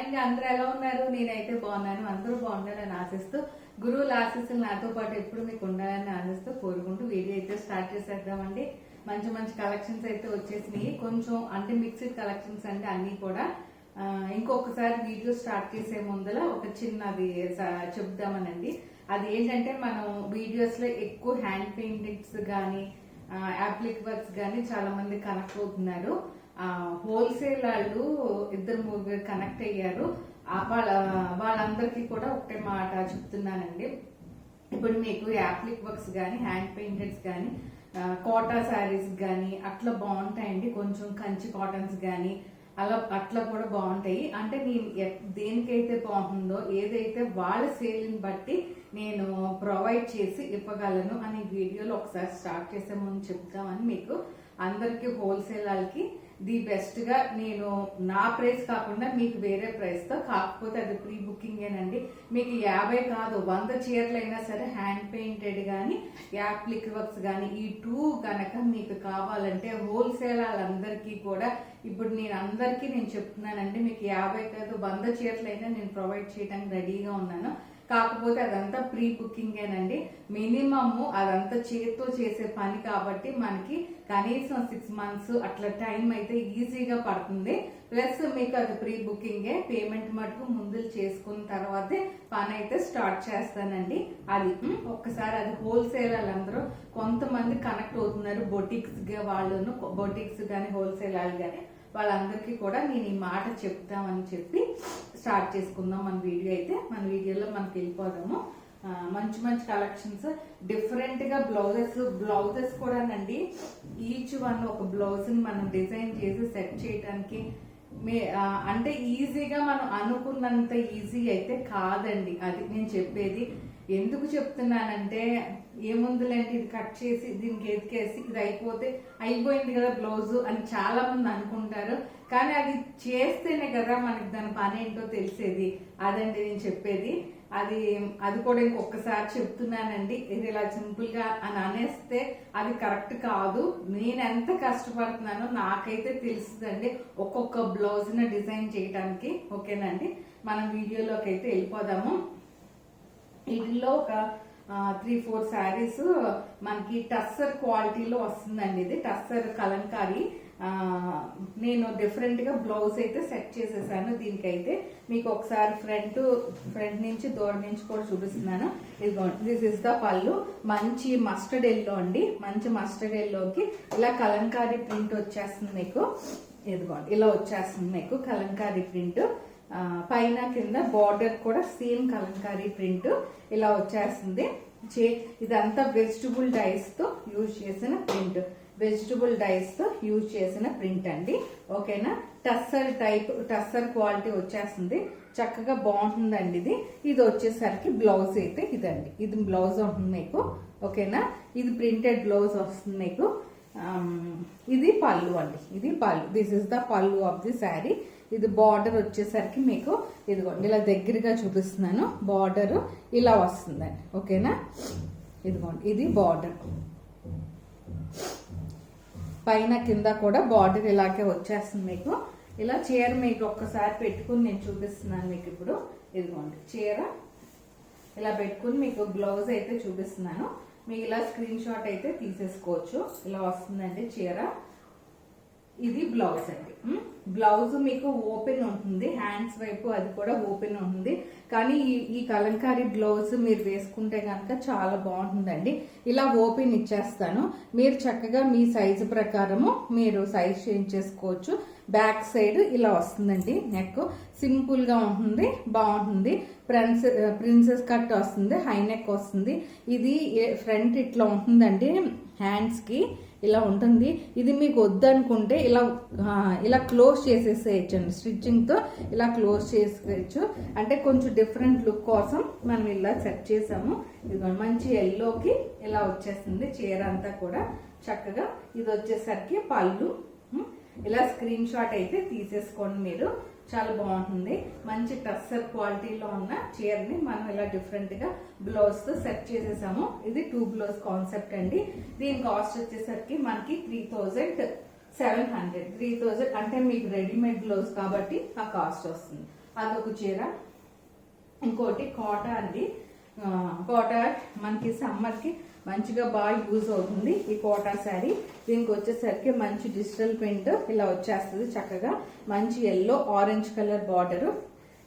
అండి, అందరూ ఎలా ఉన్నారు? నేనైతే బాగున్నాను. అందరూ బాగుండాలని ఆశిస్తూ, గురువుల ఆశీస్సులు నాతో పాటు ఎప్పుడు మీకు ఉండాలని ఆశిస్తూ కోరుకుంటూ వీడియో అయితే స్టార్ట్ చేసేద్దామండి. మంచి మంచి కలెక్షన్స్ అయితే వచ్చేసినాయి. కొంచెం అంటే మిక్స్డ్ కలెక్షన్స్ అంటే అన్ని కూడా. ఇంకొకసారి వీడియో స్టార్ట్ చేసే ముందర ఒక చిన్నది చెప్దామనండి. అది ఏంటంటే మనం వీడియోస్ లో ఎక్కువ హ్యాండ్ పెయింటింగ్స్ కానీ అప్లిక్ వర్క్స్ కానీ చాలా మంది కనెక్ట్ అవుతున్నారు. హోల్సేల్ వాళ్ళు 2-3 కనెక్ట్ అయ్యారు. వాళ్ళందరికీ కూడా ఒకటే మాట చెప్తున్నానండి. ఇప్పుడు మీకు యాప్లిక్ వర్క్స్ కానీ హ్యాండ్ పెయింటెడ్స్ కానీ కోటా శారీస్ కానీ అట్లా బాగుంటాయండి. కొంచెం కంచి కాటన్స్ కానీ అట్లా కూడా బాగుంటాయి. అంటే నేను దేనికైతే బాగుంటుందో ఏదైతే వాళ్ళ సేల్ని బట్టి నేను ప్రొవైడ్ చేసి ఇవ్వగలను అని వీడియోలో ఒకసారి స్టార్ట్ చేసే ముందు చెప్తామని మీకు అందరికి హోల్సేల్ వాళ్ళకి ది బెస్ట్ గా నేను నా ప్రైస్ కాకుండా మీకు వేరే ప్రైస్ తో, కాకపోతే అది ప్రీ బుకింగ్ ఏనండి. మీకు 50 కాదు 100 చీరలైనా సరే హ్యాండ్ పెయింటెడ్ గానీ యాప్లిక్ వర్క్స్ గానీ ఈ 2 గనక మీకు కావాలంటే హోల్సేల్ వాళ్ళందరికీ కూడా ఇప్పుడు నేను చెప్తున్నానండి. మీకు 50 కాదు 100 చీరలైనా నేను ప్రొవైడ్ చేయడానికి రెడీగా ఉన్నాను. కాకపోతే అదంతా ప్రీ బుకింగ్ ఏనండి. మినిమమ్ అదంతా చేతితో చేసే పని కాబట్టి మనకి కనీసం 6 మంత్స్ అట్లా టైం అయితే ఈజీగా పడుతుంది. ప్లస్ మీకు అది ప్రీ బుకింగే. పేమెంట్ మటుకు ముందు చేసుకున్న తర్వాతే పని అయితే స్టార్ట్ చేస్తానండి. అది ఒక్కసారి అది హోల్సేల్ వాళ్ళందరూ కొంతమంది కనెక్ట్ అవుతున్నారు. బొటిక్స్ వాళ్ళను బొటిక్స్ కానీ హోల్సేల్ వాళ్ళు కానీ వాళ్ళందరికీ కూడా నేను ఈ మాట చెప్తామని చెప్పి స్టార్ట్ చేసుకుందాం మన వీడియో అయితే. మన వీడియోలో మనకి వెళ్ళిపోదాము. మంచి మంచి కలెక్షన్స్, డిఫరెంట్ గా బ్లౌజెస్ కూడానండి. ఈచ్ వన్ ఒక బ్లౌజ్ ని మనం డిజైన్ చేసి సెట్ చేయడానికి అంటే ఈజీగా మనం అనుకున్నంత ఈజీ అయితే కాదండి. అది నేను చెప్పేది. ఎందుకు చెప్తున్నానంటే ఏముందులేంటి ఇది కట్ చేసి దీనికి ఎతికేసి ఇది అయిపోయింది కదా బ్లౌజ్ అని చాలా మంది అనుకుంటారు. కానీ అది చేస్తేనే కదా మనకి దాని పని ఏంటో తెలిసేది. అదండి నేను చెప్పేది. అది కూడా ఇంకొకసారి చెప్తున్నానండి. ఇది ఇలా సింపుల్ గా అని అనేస్తే అది కరెక్ట్ కాదు. నేను ఎంత కష్టపడుతున్నానో నాకైతే తెలుస్తుందండి ఒక్కొక్క బ్లౌజ్ ని డిజైన్ చేయడానికి. ఓకేనండి, మనం వీడియోలోకి అయితే వెళ్ళిపోదాము. వీటిల్లో ఒక 3-4 శారీస్ మనకి టస్సర్ క్వాలిటీలో వస్తుందండి. ఇది టస్సర్ కలంకారీ. నేను డిఫరెంట్ గా బ్లౌజ్ అయితే సెట్ చేసేసాను. దీనికైతే మీకు ఒకసారి ఫ్రంట్ నుంచి దూరం నుంచి కూడా చూపిస్తున్నాను. ఇదిగోండి, దిస్ ఇస్ ద పళ్ళు. మంచి మస్టర్డ్ ఎల్లో అండి. మంచి మస్టర్డ్ ఎల్లోకి ఇలా కలంకారీ ప్రింట్ వచ్చేస్తుంది మీకు. ఇదిగోండి ఇలా వచ్చేస్తుంది మీకు కలంకారీ ప్రింట్. పైన కింద బార్డర్ కూడా సేమ్ కలంకారీ ప్రింట్ ఇలా వచ్చేస్తుంది. ఇదంతా వెజిటబుల్ డైస్ తో యూజ్ చేసిన ప్రింట్ అండి. ఓకేనా, టస్సర్ క్వాలిటీ వచ్చేస్తుంది. చక్కగా బాగుంటుందండి. ఇది వచ్చేసరికి బ్లౌజ్ అయితే ఇదండి. ఇది బ్లౌజ్ ఉంటుంది మీకు. ఓకేనా, ఇది ప్రింటెడ్ బ్లౌజ్ వస్తుంది మీకు. ఇది పళ్ళు అండి. ఇది పళ్ళు. దిస్ ఇస్ ద పళ్ళు ఆఫ్ ది శారీ. ఇది బార్డర్ వచ్చేసరికి మీకు ఇదిగోండి ఇలా దగ్గరగా చూపిస్తున్నాను. బార్డర్ ఇలా వస్తుందండి. ఓకేనా, ఇదిగోండి ఇది బార్డర్. పైన కింద కూడా బార్డర్ ఇలాగే వచ్చేస్తుంది మీకు. ఇలా చీర మీకు ఒక్కసారి పెట్టుకుని నేను చూపిస్తున్నాను మీకు. ఇప్పుడు ఇదిగోండి చీర ఇలా పెట్టుకుని మీకు బ్లౌజ్ అయితే చూపిస్తున్నాను. మీకు ఇలా స్క్రీన్ షాట్ అయితే తీసేసుకోవచ్చు. ఇలా వస్తుందండి చీర. ఇది బ్లౌజ్ అండి. బ్లౌజ్ మీకు ఓపెన్ ఉంటుంది. హ్యాండ్స్ వైపు అది కూడా ఓపెన్ ఉంటుంది. కానీ ఈ కలంకారీ బ్లౌజ్ మీరు వేసుకుంటే కనుక చాలా బాగుంటుందండి. ఇలా ఓపెన్ ఇచ్చేస్తాను. మీరు చక్కగా మీ సైజు ప్రకారము మీరు సైజ్ చేంజ్ చేసుకోవచ్చు. బ్యాక్ సైడ్ ఇలా వస్తుందండి. నెక్ సింపుల్ గా ఉంటుంది, బాగుంటుంది. ప్రిన్సెస్ కట్ వస్తుంది, హై నెక్ వస్తుంది. ఇది ఫ్రంట్ ఇట్లా ఉంటుందండి. హ్యాండ్స్ కి ఇలా ఉంటుంది. ఇది మీకు వద్దనుకుంటే ఇలా క్లోజ్ చేసేసేయచ్చు అండి. స్టిచ్చింగ్ తో ఇలా క్లోజ్ చేసుకోవచ్చు. అంటే కొంచెం డిఫరెంట్ లుక్ కోసం మనం ఇలా సెట్ చేసాము. ఇది మంచి ఎల్లోకి ఇలా వచ్చేస్తుంది చీర అంతా కూడా చక్కగా. ఇది వచ్చేసరికి పళ్ళు. ఇలా స్క్రీన్ షాట్ అయితే తీసేసుకోండి మీరు. చాలా బాగుంటుంది. మంచి టస్సర్ క్వాలిటీలో ఉన్న చీరని మనం ఇలా డిఫరెంట్ గా బ్లౌజ్ తో సెట్ చేసేసాము. ఇది 2 బ్లౌజ్ కాన్సెప్ట్ అండి. దీని కాస్ట్ వచ్చేసరికి మనకి 3700. 3000 అంటే మీకు రెడీమేడ్ బ్లౌజ్ కాబట్టి ఆ కాస్ట్ వస్తుంది. అదొక చీర. ఇంకోటి కోటా అండి. కోటా మనకి సమ్మర్కి మంచిగా బాగా యూజ్ అవుతుంది ఈ కోటా శారీ. దీనికి వచ్చేసరికి మంచి డిజిటల్ ప్రింట్ ఇలా వచ్చేస్తుంది చక్కగా. మంచి ఎల్లో ఆరెంజ్ కలర్ బార్డర్.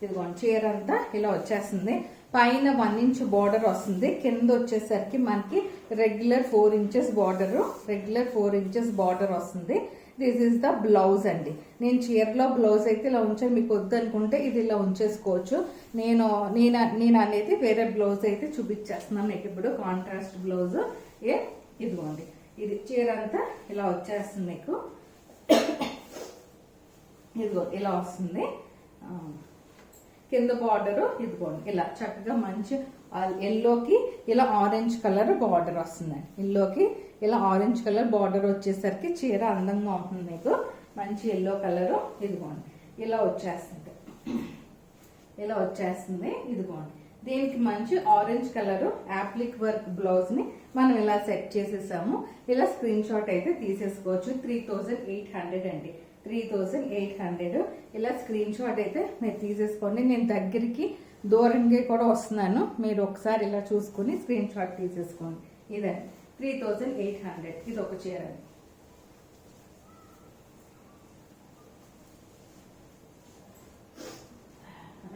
ఇదిగోండి చీర అంతా ఇలా వచ్చేస్తుంది. పైన 1 ఇంచ్ బార్డర్ వస్తుంది. కింద వచ్చేసరికి మనకి రెగ్యులర్ 4 ఇంచెస్ బార్డర్ వస్తుంది. దిస్ ఈస్ ద బ్లౌజ్ అండి. నేను చీరలో బ్లౌజ్ అయితే ఇలా ఉంచాను, మీకు వద్దు అనుకుంటే ఇది ఇలా ఉంచేసుకోవచ్చు. నేను అనేది వేరే బ్లౌజ్ అయితే చూపించేస్తున్నాను మీకు ఇప్పుడు. కాంట్రాస్ట్ బ్లౌజ్ ఇదిగోండి. ఇది చీర అంతా ఇలా వచ్చేస్తుంది మీకు. ఇదిగో ఇలా వస్తుంది. కింద బార్డర్ ఇదిగోండి ఇలా చక్కగా మంచి ఎల్లోకి ఇలా ఆరెంజ్ కలర్ బార్డర్ వస్తుందండి. ఎల్లోకి ఇలా ఆరెంజ్ కలర్ బార్డర్ వచ్చేసరికి చీర అందంగా ఉంటుంది మీకు. మంచి ఎల్లో కలర్ ఇదిగోండి ఇలా వచ్చేస్తుంది. ఇదిగోండి దీనికి మంచి orange colour appliqué work blouse ని మనం ఇలా సెట్ చేసేసాము. ఇలా స్క్రీన్ షాట్ అయితే తీసేసుకోవచ్చు. 3800 అండి. 3800 ఇలా స్క్రీన్ షాట్ అయితే మీరు తీసేసుకోండి. నేను దగ్గరికి దూరంగా కూడా వస్తున్నాను, మీరు ఒకసారి ఇలా చూసుకుని స్క్రీన్ షాట్ తీసేసుకోండి. ఇదండి 3800. ఇది ఒక చీర.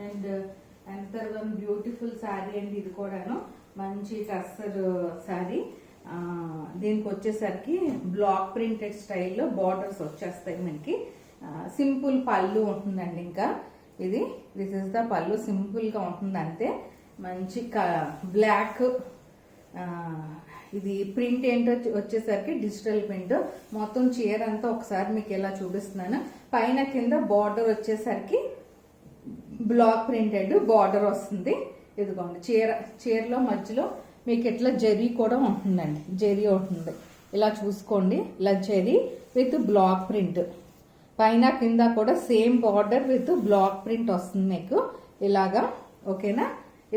అండ్ అంతర్ వన్ బ్యూటిఫుల్ శారీ అండి. ఇది కూడాను మంచి టస్సర్ శారీ. దీనికి వచ్చేసరికి బ్లాక్ ప్రింటెడ్ స్టైల్లో బార్డర్స్ వచ్చేస్తాయి మనకి. సింపుల్ పళ్ళు ఉంటుందండి. ఇంకా దిస్ ఇస్ ద పళ్ళు. సింపుల్ గా ఉంటుంది అంతే. మంచి బ్లాక్. ఇది ప్రింట్ ఏంటో వచ్చేసరికి డిజిటల్ ప్రింట్. మొత్తం చీర అంతా ఒకసారి మీకు ఇలా చూపిస్తున్నాను. పైన కింద బార్డర్ వచ్చేసరికి బ్లాక్ ప్రింటెడ్ బార్డర్ వస్తుంది. ఇదిగోండి చీరలో మధ్యలో మీకు ఇట్లా జరీ కూడా ఉంటుందండి. జరీ ఉంటుంది ఇలా చూసుకోండి. ఇలా జరీ విత్ బ్లాక్ ప్రింట్. పైన కింద కూడా same border with black print వస్తుంది మీకు ఇలాగా. ఓకేనా?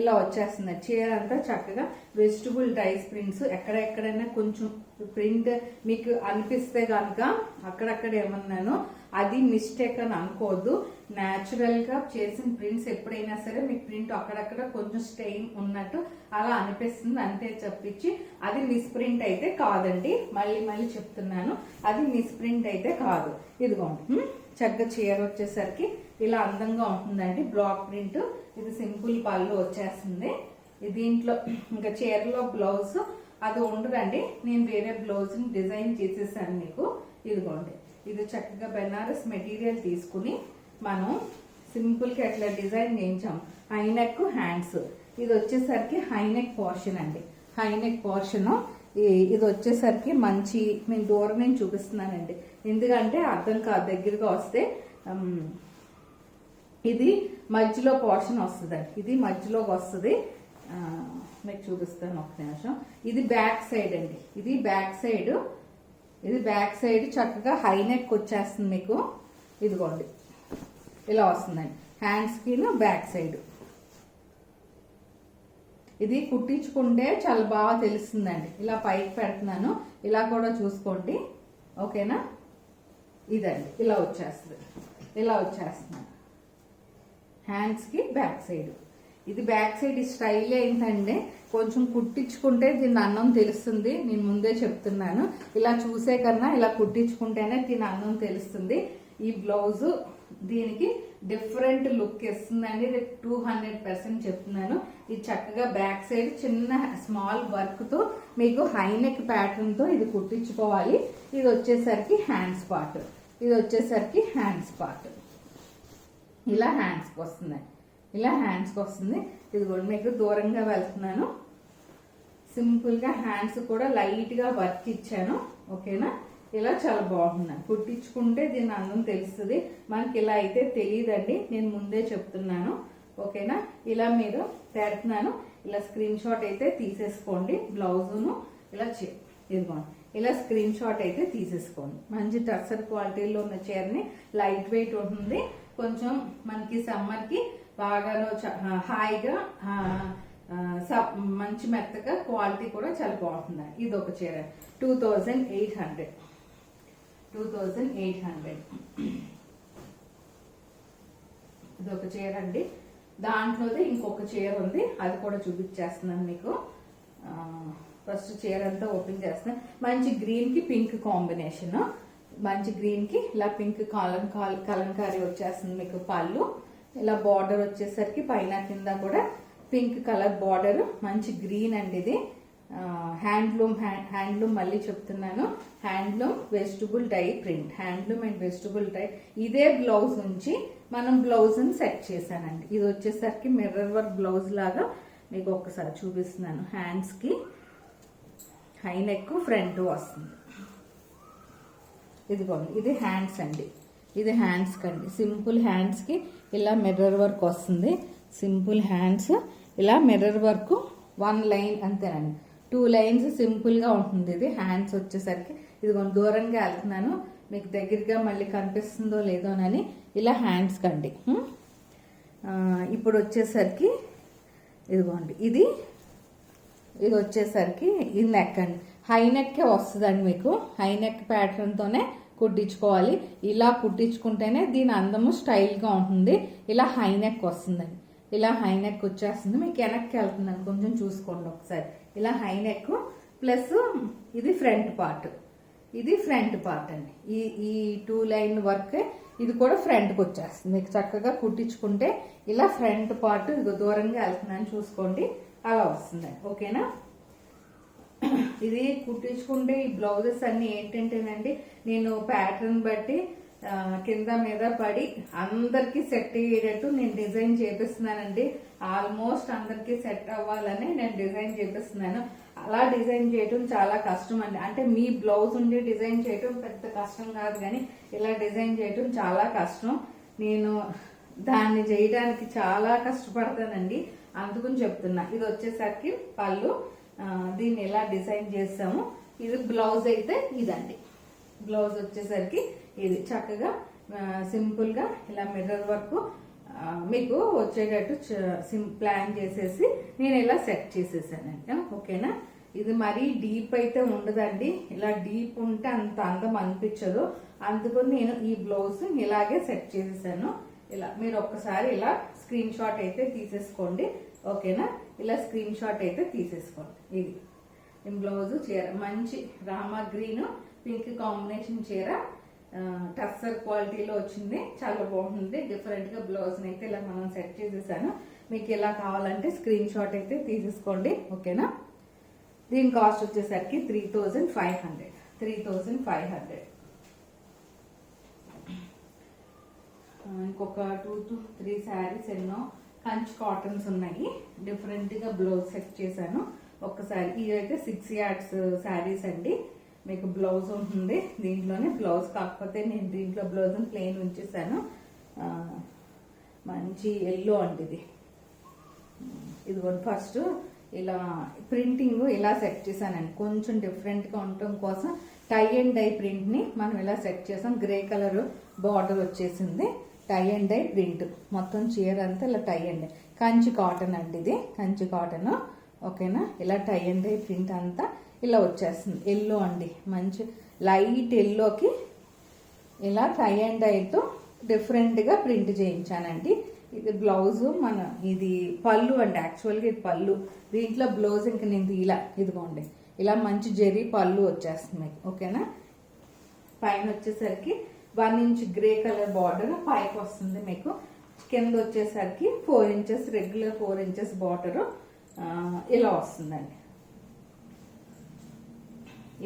ఇలా వచ్చేస్తుంది చీర అంతా చక్కగా. Vegetable dice prints. ఎక్కడెక్కడైనా కొంచెం ప్రింట్ మీకు అనిపిస్తే కనుక అక్కడక్కడ ఏమన్నానో అది మిస్టేక్ అని అనుకోవద్దు. న్యాచురల్ గా చేసిన ప్రింట్స్ ఎప్పుడైనా సరే మీకు ప్రింట్ అక్కడక్కడ కొంచెం స్టెయిన్ ఉన్నట్టు అలా అనిపిస్తుంది అంతే తప్పించి అది మిస్ ప్రింట్ అయితే కాదండి. మళ్ళీ చెప్తున్నాను, అది మిస్ ప్రింట్ అయితే కాదు. ఇదిగోండి చక్కగా చీర వచ్చేసరికి ఇలా అందంగా ఉంటుందండి. Black print. ఇది సింపుల్ పళ్ళు వచ్చేస్తుంది. దీంట్లో ఇంకా చీరలో బ్లౌజ్ అది ఉండదండి. నేను వేరే బ్లౌజ్ ని డిజైన్ చేసేసాను మీకు. ఇదిగోండి ఇది చక్కగా బెనారస్ మెటీరియల్ తీసుకుని మనం సింపుల్ గా ఎట్లా డిజైన్ చేయించాం. High neck hands. ఇది వచ్చేసరికి హైనెక్ పోర్షన్ అండి. High neck portion. ఇది వచ్చేసరికి మంచి నేను దూరం నుంచి చూపిస్తున్నానండి, ఎందుకంటే అర్థం కాదు దగ్గరగా వస్తే. ఇది మధ్యలో పోర్షన్ వస్తుందండి. ఇది మధ్యలోకి వస్తుంది. మీకు చూపిస్తాను ఒక నిమిషం. ఇది బ్యాక్ సైడ్ అండి. ఇది బ్యాక్ సైడ్ చక్కగా హైనెక్ వచ్చేస్తుంది మీకు. ఇదిగోండి ఇలా వస్తుందండి. హ్యాండ్స్ కి బ్యాక్ సైడ్. ఇది కుట్టించుకుంటే చాలా బాగా తెలుస్తుందండి. ఇలా పైకి పెడుతున్నాను, ఇలా కూడా చూసుకోండి. ఓకేనా? ఇదండి ఇలా వచ్చేస్తున్నాను హ్యాండ్స్ కి బ్యాక్ సైడ్. ఇది బ్యాక్ సైడ్ స్టైల్ ఏంటంటే కొంచెం కుట్టించుకుంటే దీని అన్నం తెలుస్తుంది. నేను ముందే చెప్తున్నాను, ఇలా చూసే కన్నా ఇలా కుట్టించుకుంటేనే దీని అన్నం తెలుస్తుంది. ఈ బ్లౌజ్ దీనికి డిఫరెంట్ లుక్ ఇస్తుందండి. 200% చెప్తున్నాను. ఇది చక్కగా బ్యాక్ సైడ్ చిన్న స్మాల్ వర్క్ తో మీకు హైనెక్ ప్యాటర్న్ తో ఇది కుట్టించుకోవాలి. ఇది వచ్చేసరికి హ్యాండ్స్ పార్ట్. ఇలా హ్యాండ్స్కి వస్తుంది. ఇది కూడా మీకు దూరంగా వెళ్తున్నాను. సింపుల్ గా హ్యాండ్స్ కూడా లైట్ గా వర్క్ ఇచ్చాను. ఓకేనా? ఇలా చాలా బాగుంది. కుట్టించుకుంటే దీని అందం తెలుస్తుంది. మనకి ఇలా అయితే తెలియదండి, నేను ముందే చెప్తున్నాను. ఓకేనా? ఇలా మీరు పెడుతున్నాను. ఇలా స్క్రీన్ షాట్ అయితే తీసేసుకోండి. బ్లౌజును ఇలా ఇదిగోండి ఇలా స్క్రీన్ షాట్ అయితే తీసేసుకోండి. మంచి టస్సర్ క్వాలిటీలో ఉన్న చీరని లైట్ వెయిట్ ఉంటుంది. కొంచెం మనకి సమ్మర్ కి బాగాను హాయిగా మంచి మెత్తగా క్వాలిటీ కూడా చాలా బాగుంటుంది. ఇది ఒక చీర 2800. ఇది ఒక చీర అండి. దాంట్లోదే ఇంకొక చీర ఉంది, అది కూడా చూపించేస్తున్నాను మీకు. ఫస్ట్ చీర అంతా ఓపెన్ చేస్తున్నాను. మంచి గ్రీన్ కి పింక్ కాంబినేషన్, మంచి గ్రీన్ కి ఇలా పింక్ కలంకారీ వచ్చేస్తుంది మీకు. పళ్ళు ఇలా బార్డర్ వచ్చేసరికి పైన కింద కూడా పింక్ కలర్ బార్డర్, మంచి గ్రీన్ అండి. ఇది హ్యాండ్లూమ్ మళ్ళీ చెప్తున్నాను, handloom vegetable dye print, handloom and vegetable dye. ఇదే బ్లౌజ్ నుంచి మనం బ్లౌజ్ ని సెట్ చేశానండి. ఇది వచ్చేసరికి మిర్రర్ వర్క్ బ్లౌజ్ లాగా మీకు ఒక్కసారి చూపిస్తున్నాను. హ్యాండ్స్ కి హై నెక్ ఫ్రంట్ వస్తుంది. ఇదిగోండి, ఇది హ్యాండ్స్ అండి, ఇది హ్యాండ్స్ కండి. సింపుల్ హ్యాండ్స్ కి ఇలా మిర్రర్ వర్క్ వస్తుంది. సింపుల్ హ్యాండ్స్ ఇలా మిర్రర్ వర్క్ 1 లైన్ అంతేనండి, 2 లైన్స్ సింపుల్ గా ఉంటుంది. ఇది హ్యాండ్స్ వచ్చేసరికి ఇదిగోండి, దూరంగా వెళ్తున్నాను మీకు దగ్గరగా మళ్ళీ కనిపిస్తుందో లేదోనని. ఇలా హ్యాండ్స్ కండి. ఇప్పుడు వచ్చేసరికి ఇదిగోండి, ఇది వచ్చేసరికి ఇది నెక్ అండి. హై నెక్కే వస్తుందండి మీకు. హై నెక్ ప్యాటర్న్ తోనే కుట్టించుకోవాలి. ఇలా కుట్టించుకుంటేనే దీని అందము స్టైల్ గా ఉంటుంది. ఇలా హై నెక్ వస్తుందండి, ఇలా హై నెక్ వచ్చేస్తుంది. మీకు వెనక్కి వెళ్తుందండి, కొంచెం చూసుకోండి ఒకసారి. ఇలా హై నెక్ ప్లస్ ఇది ఫ్రంట్ పార్ట్, ఇది ఫ్రంట్ పార్ట్ అండి. ఈ 2 లైన్ వర్క్ ఇది కూడా ఫ్రంట్కి వచ్చేస్తుంది. మీకు చక్కగా కుట్టించుకుంటే ఇలా ఫ్రంట్ పార్ట్ ఇది దూరంగా వెళ్తుందని చూసుకోండి, అలా వస్తుందండి. ఓకేనా? ఇది కుట్టించుకుంటే ఈ బ్లౌజెస్ అన్ని ఏంటంటేనండి, నేను ప్యాటర్న్ బట్టి కింద మీద పడి అందరికి సెట్ అయ్యేటట్టు నేను డిజైన్ చేపిస్తున్నానండి. ఆల్మోస్ట్ అందరికి సెట్ అవ్వాలని నేను డిజైన్ చేపిస్తున్నాను. అలా డిజైన్ చేయటం చాలా కష్టం అండి. అంటే మీ బ్లౌజ్ ఉండి డిజైన్ చేయటం పెద్ద కష్టం కాదు, కానీ ఇలా డిజైన్ చేయటం చాలా కష్టం. నేను దాన్ని చేయడానికి చాలా కష్టపడతానండి, అందుకని చెప్తున్నా. ఇది వచ్చేసరికి పళ్ళు, దీన్ని ఎలా డిజైన్ చేస్తాము. ఇది బ్లౌజ్ అయితే ఇదండి. బ్లౌజ్ వచ్చేసరికి ఇది చక్కగా సింపుల్ గా ఇలా మిర్రర్ వర్క్ మీకు వచ్చేటట్టు ప్లాన్ చేసేసి నేను ఇలా సెట్ చేసేసానండి. ఓకేనా? ఇది మరీ డీప్ అయితే ఉండదండి. ఇలా డీప్ ఉంటే అంత అందం అనిపించదు, అందుకని నేను ఈ బ్లౌజ్ ఇలాగే సెట్ చేసేసాను. ఇలా మీరు ఒక్కసారి ఇలా స్క్రీన్ షాట్ అయితే తీసేసుకోండి. ఓకేనా? ఇలా స్క్రీన్ షాట్ అయితే తీసేసుకోండి. ఇది బ్లౌజ్ చీర మంచి రామా గ్రీన్ పింక్ కాంబినేషన్ చీర, టస్సర్ క్వాలిటీలో వచ్చింది, చాలా బాగుంది. డిఫరెంట్ గా బ్లౌజ్ అయితే ఇలా మనం సెట్ చేసేసాను. మీకు ఇలా కావాలంటే స్క్రీన్ షాట్ అయితే తీసేసుకోండి. ఓకేనా? దీని కాస్ట్ వచ్చేసరికి 3500. ఇంకొక 2 to 3 శారీస్ ఎన్నో కంచి కాటన్స్ ఉన్నాయి. డిఫరెంట్ గా బ్లౌజ్ సెట్ చేశాను. ఒక్కసారి ఇవైతే 6 yards శారీస్ అండి. మీకు బ్లౌజ్ ఉంటుంది దీంట్లోనే. బ్లౌజ్ కాకపోతే నేను దీంట్లో బ్లౌజ్ ప్లెయిన్ ఉంచేసాను. మంచి ఎల్లో అండి ఇది. ఇదిగోండి, ఫస్ట్ ఇలా ప్రింటింగ్ ఇలా సెట్ చేశానండి. కొంచెం డిఫరెంట్ గా ఉండటం కోసం టై అండ్ డై ప్రింట్ ని మనం ఇలా సెట్ చేసాం. గ్రే కలర్ బార్డర్ వచ్చేసింది. టై అండ్ డై ప్రింట్ మొత్తం చీర అంతా ఇలా tie and dye. Kanchi cotton అండి ఇది, కంచి కాటన్. ఓకేనా? ఇలా టై అండ్ డై ప్రింట్ అంతా ఇలా వచ్చేస్తుంది. ఎల్లో అండి, మంచి లైట్ ఎల్లోకి ఇలా టై అండ్ డైతో డిఫరెంట్ గా ప్రింట్ చేయించానండి. ఇది బ్లౌజ్, మన ఇది పళ్ళు అండి. యాక్చువల్గా ఇది పళ్ళు. దీంట్లో బ్లౌజ్ ఇంక నేను ఇలా ఇదిగోండి ఇలా మంచి జెరీ పళ్ళు వచ్చేస్తుంది మీకు. ఓకేనా? పైన వచ్చేసరికి 1 inch గ్రే కలర్ బార్డర్ పైకి వస్తుంది మీకు. కింద వచ్చేసరికి 4 inches రెగ్యులర్ 4 inches బార్డర్ ఇలా వస్తుందండి.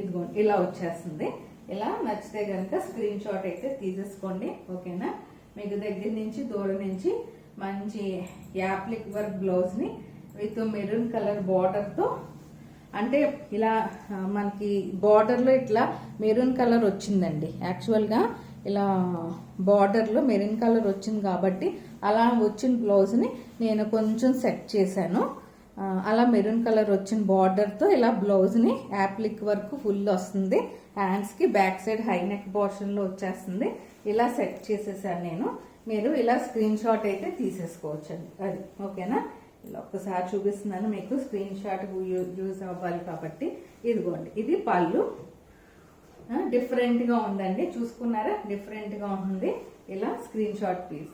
ఇదిగోండి ఇలా వచ్చేస్తుంది. ఇలా నచ్చితే కనుక స్క్రీన్ షాట్ అయితే తీసేసుకోండి. ఓకేనా? మీకు దగ్గర నుంచి దూరం నుంచి మంచి యాప్లిక్ వర్క్ బ్లౌజ్ ని విత్ మెరూన్ కలర్ బార్డర్ తో, అంటే ఇలా మనకి బార్డర్ లో ఇట్లా మెరూన్ కలర్ వచ్చిందండి. యాక్చువల్ గా ఇలా బార్డర్ లో మెరూన్ కలర్ వచ్చింది కాబట్టి అలా వచ్చిన బ్లౌజ్ ని నేను కొంచెం సెట్ చేశాను. అలా మెరూన్ కలర్ వచ్చిన బార్డర్ తో ఇలా బ్లౌజ్ ని యాప్లిక్ వర్క్ ఫుల్ వస్తుంది. హ్యాండ్స్ కి back side high neck portion లో వచ్చేస్తుంది. ఇలా సెట్ చేసేసాను నేను. మీరు ఇలా స్క్రీన్ షాట్ అయితే తీసేసుకోవచ్చు అండి. అది ఓకేనా? ఇలా ఒక్కసారి చూపిస్తున్నాను మీకు, స్క్రీన్ షాట్ యూజ్ అవ్వాలి కాబట్టి. ఇదిగోండి, ఇది పళ్ళు. డిఫరెంట్ గా ఉందండి, చూసుకున్నారా? డిఫరెంట్ గా ఉంటుంది. ఇలా స్క్రీన్ షాట్ ప్లీజ్.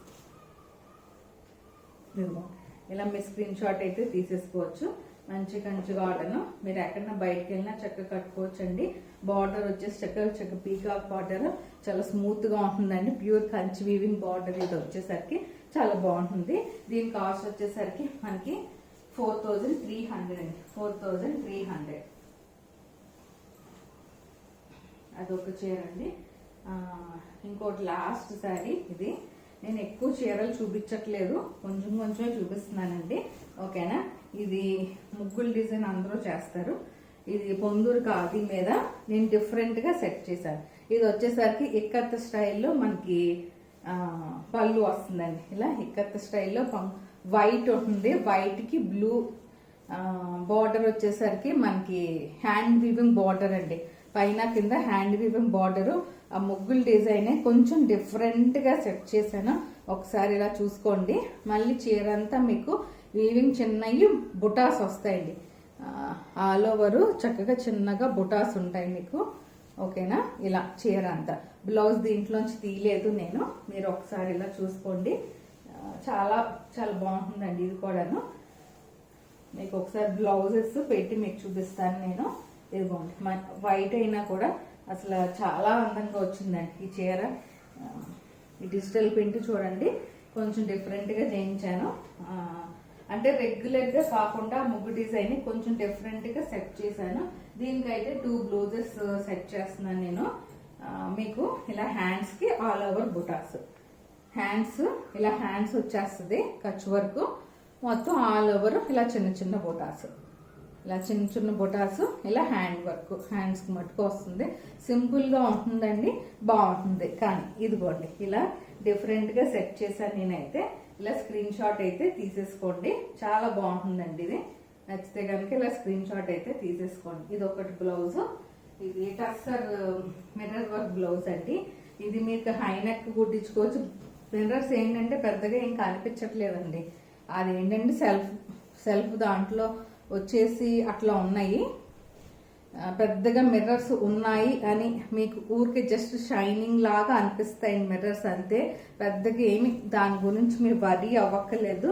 ఇదిగో ఇలా మీ స్క్రీన్ షాట్ అయితే తీసేసుకోవచ్చు. మంచి కంచి కాటన్, మీరు ఎక్కడైనా బయటకు వెళ్ళినా చక్కగా కట్టుకోవచ్చు అండి. బార్డర్ వచ్చేసి చక్కగా పీకాక్ బార్డర్, చాలా స్మూత్ గా ఉంటుందండి. ప్యూర్ కంచి వీవింగ్ బార్డర్ ఇది వచ్చేసరికి చాలా బాగుంటుంది. దీని కాస్ట్ వచ్చేసరికి మనకి 4300 అండి, 4300. అదొక చీర అండి. ఇంకోటి లాస్ట్ శారీ ఇది. నేను ఎక్కువ చీరలు చూపించట్లేదు, కొంచెం కొంచెం చూపిస్తున్నానండి, ఓకేనా. ఇది ముగ్గులు డిజైన్ అందరూ చేస్తారు. ఇది పొందూరు ఖాదీ మీద నేను డిఫరెంట్ గా సెట్ చేశాను. ఇది వచ్చేసరికి ఇక్కత్ స్టైల్లో మనకి పళ్ళు వస్తుందండి. ఇలా ఇక్కత్ స్టైల్లో వైట్ ఉంటుంది, వైట్ కి బ్లూ బార్డర్ వచ్చేసరికి మనకి హ్యాండ్ వీవింగ్ బార్డర్ అండి. పైన కింద హ్యాండ్ వీవింగ్ బార్డర్. ఆ ముగ్గుల డిజైన్ కొంచెం డిఫరెంట్ గా సెట్ చేశాను, ఒకసారి ఇలా చూసుకోండి. మళ్ళీ చీర అంతా మీకు వీవింగ్ చిన్నవి బుటాస్ వస్తాయండి. ఆల్ ఓవర్ చక్కగా చిన్నగా బుటాస్ ఉంటాయి మీకు, ఓకేనా. ఇలా చీర అంతా. బ్లౌజ్ దీంట్లోంచి తీయలేదు నేను, మీరు ఒకసారి ఇలా చూసుకోండి. చాలా చాలా బాగుంటుందండి ఇది కూడాను. మీకు ఒకసారి బ్లౌజెస్ పెట్టి మీకు చూపిస్తాను నేను. ఇదిగోండి, వైట్ అయినా కూడా అసలు చాలా అందంగా వచ్చిందండి ఈ చీర. ఈ డిజిటల్ ప్రింట్ చూడండి, కొంచెం డిఫరెంట్ గా చేయించాను. అంటే రెగ్యులర్ గా కాకుండా ముగ్గు డిజైన్ కొంచెం డిఫరెంట్ గా సెట్ చేశాను. దీనికైతే 2 బ్లౌజెస్ సెట్ చేస్తున్నాను నేను. మీకు ఇలా హ్యాండ్స్ కి ఆల్ ఓవర్ బుటాస్, హ్యాండ్స్ ఇలా హ్యాండ్స్ వచ్చేస్తుంది కచ్ వర్క్ మొత్తం ఆల్ ఓవర్. ఇలా చిన్న చిన్న బుటాస్, ఇలా చిన్న చిన్న బుటాస్, ఇలా హ్యాండ్ వర్క్, హ్యాండ్స్ కి మట్టుకు వస్తుంది. సింపుల్ గా ఉంటుందండి, బాగుంటుంది. కానీ ఇదిగోండి ఇలా డిఫరెంట్ గా సెట్ చేశాను నేనైతే. ఇలా స్క్రీన్ షాట్ అయితే తీసేసుకోండి, చాలా బాగుంటుందండి ఇది. నచ్చితే కనుక ఇలా స్క్రీన్ షాట్ అయితే తీసేసుకోండి. ఇది ఒకటి బ్లౌజ్. ఇది టస్సర్ మిర్రర్ వర్క్ బ్లౌజ్ అండి. ఇది మీకు హై నెక్ కుట్టించుకోవచ్చు. మిర్రర్స్ ఏంటంటే పెద్దగా ఏం కనిపించట్లేదండి. అది ఏంటంటే సెల్ఫ్ దాంట్లో వచ్చేసి అట్లా ఉన్నాయి. పెద్దగా మిర్రర్స్ ఉన్నాయి అని మీకు ఊరికి జస్ట్ షైనింగ్ లాగా అనిపిస్తాయి మిర్రర్స్ అంతే. పెద్దగా ఏమి దాని గురించి మీరు వరీ అవ్వక్కర్లేదు.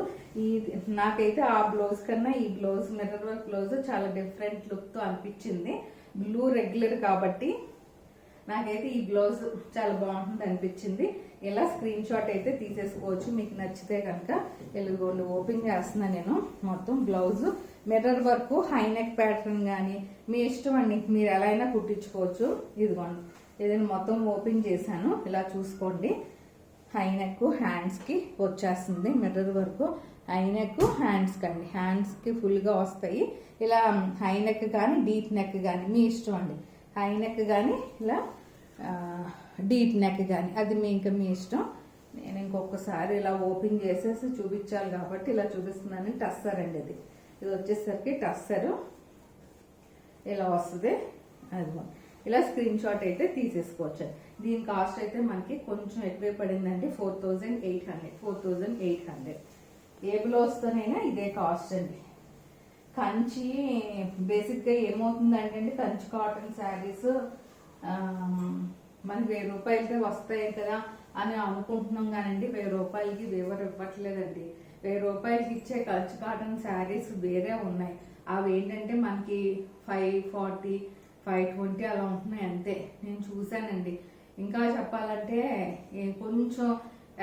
నాకైతే ఆ బ్లౌజ్ కన్నా ఈ బ్లౌజ్ మిర్రర్ వర్క్ బ్లౌజ్ చాలా డిఫరెంట్ లుక్ తో అనిపించింది. బ్లూ రెగ్యులర్ కాబట్టి నాకైతే ఈ బ్లౌజ్ చాలా బాగుంటుంది అనిపించింది. ఇలా స్క్రీన్ షాట్ అయితే తీసేసుకోవచ్చు మీకు నచ్చితే కనుక. ఎలుగోండి ఓపెన్ చేస్తున్నాను నేను. మొత్తం blouse mirror work, high neck pattern కానీ మీ ఇష్టం అండి, మీరు ఎలా అయినా కుట్టించుకోవచ్చు. ఇదిగోండి ఏదైనా మొత్తం ఓపెన్ చేశాను, ఇలా చూసుకోండి. హై నెక్ హ్యాండ్స్ కి వచ్చేస్తుంది mirror work. High neck hands కండి, హ్యాండ్స్ కి ఫుల్ గా వస్తాయి. ఇలా హై నెక్ కానీ డీప్ నెక్ కానీ మీ ఇష్టం అండి. హై నెక్ కానీ ఇలా డీప్ నెక్ కానీ అది మీ ఇష్టం. నేను ఇంకొకసారి ఇలా ఓపెన్ చేసేసి చూపించాలి కాబట్టి ఇలా చూపిస్తున్నాను. టస్సర్ అండి ఇది. ఇది వచ్చేసరికి టస్సర్ ఇలా వస్తుంది. అది ఇలా స్క్రీన్ షాట్ అయితే తీసేసుకోవచ్చు. దీని కాస్ట్ అయితే మనకి కొంచెం ఎక్కువే పడిందండి, 4800. ఏ బ్లౌజ్తోనైనా ఇదే కాస్ట్ అండి. కంచి బేసిక్ గా ఏమవుతుందంటే అండి, కంచి కాటన్ శారీస్ మనకి 1000 రూపాయలకే వస్తాయి కదా అని అనుకుంటున్నాం కానండి, 1000 రూపాయలకి ఎవరు ఇవ్వట్లేదండి. 1000 రూపాయలకి ఇచ్చే కంచి కాటన్ శారీస్ వేరే ఉన్నాయి. అవి ఏంటంటే మనకి 540, 520 అలా ఉంటున్నాయి అంతే. నేను చూసానండి. ఇంకా చెప్పాలంటే కొంచెం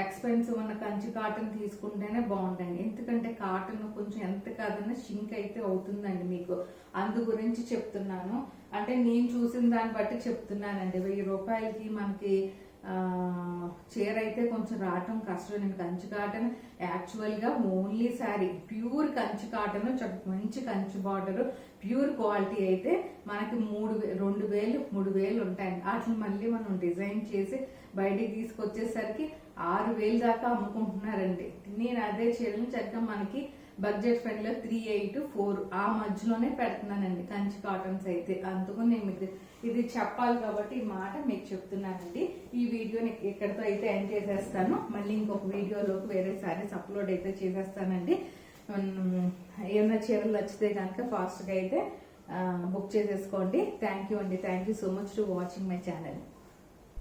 ఎక్స్పెన్సివ్ ఉన్న కంచి కాటన్ తీసుకుంటేనే బాగుంటుంది. ఎందుకంటే కాటన్ కొంచెం ఎంత కాదన్నా షింక్ అయితే అవుతుందండి మీకు. అందు గురించి చెప్తున్నాను. అంటే నేను చూసిన దాన్ని బట్టి చెప్తున్నానండి. 1000 రూపాయలకి మనకి చీర అయితే కొంచెం రావటం కష్టం. నేను కంచి కాటన్ యాక్చువల్ గా only sari pure Kanchi cotton, మంచి కంచి బార్డర్, ప్యూర్ క్వాలిటీ అయితే మనకి 2000 ఉంటాయండి. వాటిని మళ్ళీ మనం డిజైన్ చేసి బయటికి తీసుకొచ్చేసరికి 6000 దాకా అమ్ముకుంటున్నారండి. నేను అదే చీరలు చక్కగా మనకి బడ్జెట్ ఫ్రెండ్లో 384 ఆ మధ్యలోనే పెడుతున్నానండి కంచి కాటన్స్ అయితే. అందుకు నేను ఇది చెప్పాలి కాబట్టి ఈ మాట మీకు చెప్తున్నానండి. ఈ వీడియోని ఎక్కడితో అయితే ఎండ్ చేసేస్తాను. మళ్ళీ ఇంకొక వీడియోలోకి వేరే సారీస్ అప్లోడ్ అయితే చేసేస్తానండి. ఏమైనా చీరలు నచ్చితే కనుక ఫాస్ట్గా అయితే బుక్ చేసేసుకోండి. థ్యాంక్ యూ అండి. Thank you so much to watching my channel.